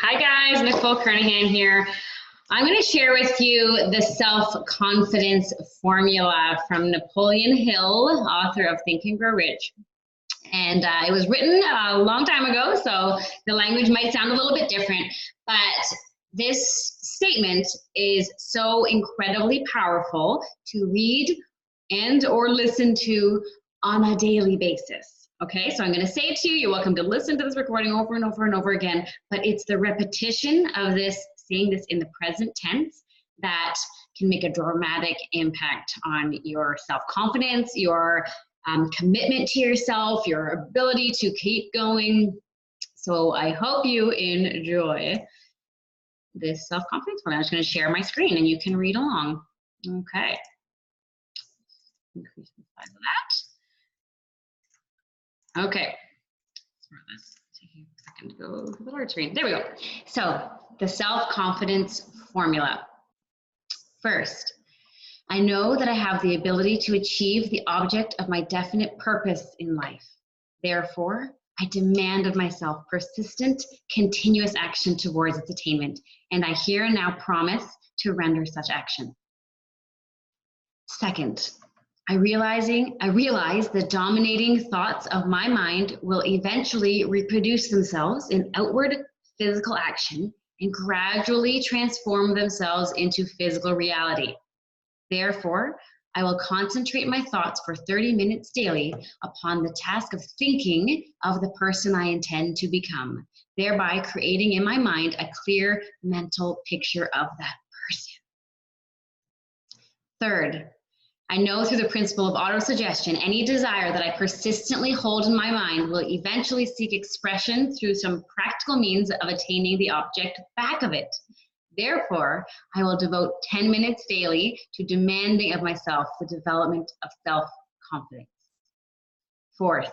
Hi guys, Nicole Kernahan here. I'm going to share with you the self-confidence formula from Napoleon Hill, author of Think and Grow Rich. And it was written a long time ago, so the language might sound a little bit different, but this statement is so incredibly powerful to read and or listen to on a daily basis. Okay, so I'm going to say it to you. You're welcome to listen to this recording over and over and over again, but it's the repetition of this, saying this in the present tense, that can make a dramatic impact on your self-confidence, your commitment to yourself, your ability to keep going. So I hope you enjoy this self-confidence one. I'm just going to share my screen and you can read along. Okay. Increase the size of that. Okay. Taking a second to go to the large screen. There we go. So the self-confidence formula. First, I know that I have the ability to achieve the object of my definite purpose in life. Therefore, I demand of myself persistent, continuous action towards its attainment, and I here and now promise to render such action. Second, I realize the dominating thoughts of my mind will eventually reproduce themselves in outward physical action and gradually transform themselves into physical reality. Therefore, I will concentrate my thoughts for 30 minutes daily upon the task of thinking of the person I intend to become, thereby creating in my mind a clear mental picture of that person. Third, I know through the principle of autosuggestion, any desire that I persistently hold in my mind will eventually seek expression through some practical means of attaining the object back of it. Therefore, I will devote 10 minutes daily to demanding of myself the development of self-confidence. Fourth,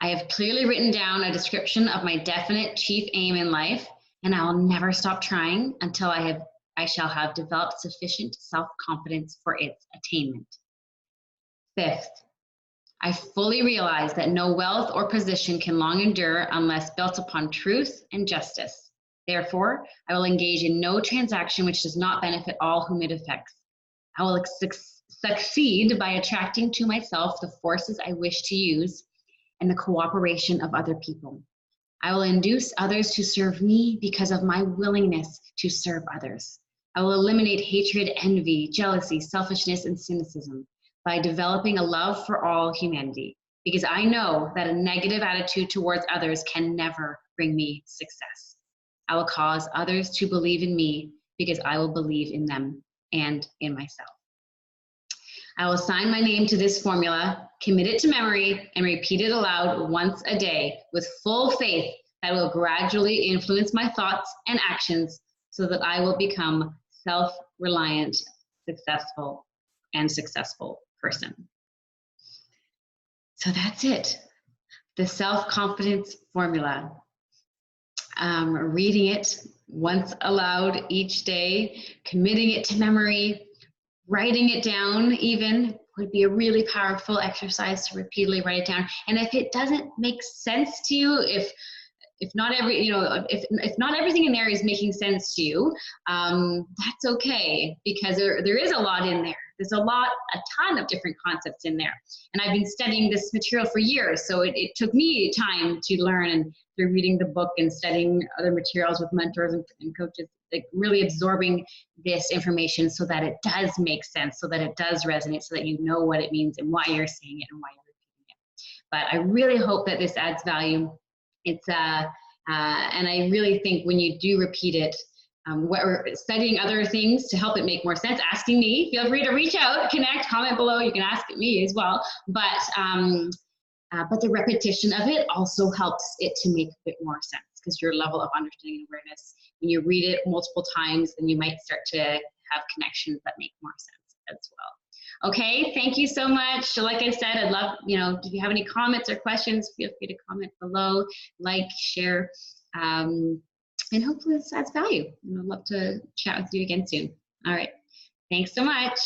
I have clearly written down a description of my definite chief aim in life, and I will never stop trying until I shall have developed sufficient self-confidence for its attainment. Fifth, I fully realize that no wealth or position can long endure unless built upon truth and justice. Therefore, I will engage in no transaction which does not benefit all whom it affects. I will succeed by attracting to myself the forces I wish to use and the cooperation of other people. I will induce others to serve me because of my willingness to serve others. I will eliminate hatred, envy, jealousy, selfishness, and cynicism by developing a love for all humanity, because I know that a negative attitude towards others can never bring me success. I will cause others to believe in me because I will believe in them and in myself. I will sign my name to this formula, commit it to memory, and repeat it aloud once a day with full faith that will gradually influence my thoughts and actions so that I will become self-reliant, successful person. So that's it. The self-confidence formula. Reading it once aloud each day, committing it to memory, writing it down even would be a really powerful exercise to repeatedly write it down. And if it doesn't make sense to you, if not everything in there is making sense to you, that's okay, because there is a lot in there. There's a ton of different concepts in there. And I've been studying this material for years, so it took me time to learn, and through reading the book and studying other materials with mentors and coaches, like really absorbing this information so that it does make sense, so that it does resonate, so that you know what it means and why you're saying it and why you're repeating it. But I really hope that this adds value. It's and I really think when you do repeat it, studying other things to help it make more sense, asking me, feel free to reach out, connect, comment below. You can ask me as well. But the repetition of it also helps it to make a bit more sense, because your level of understanding and awareness, when you read it multiple times, then you might start to have connections that make more sense as well. Okay, thank you so much. So like I said, I'd love, if you have any comments or questions, feel free to comment below, like, share, and hopefully this adds value. And I'd love to chat with you again soon. All right, thanks so much.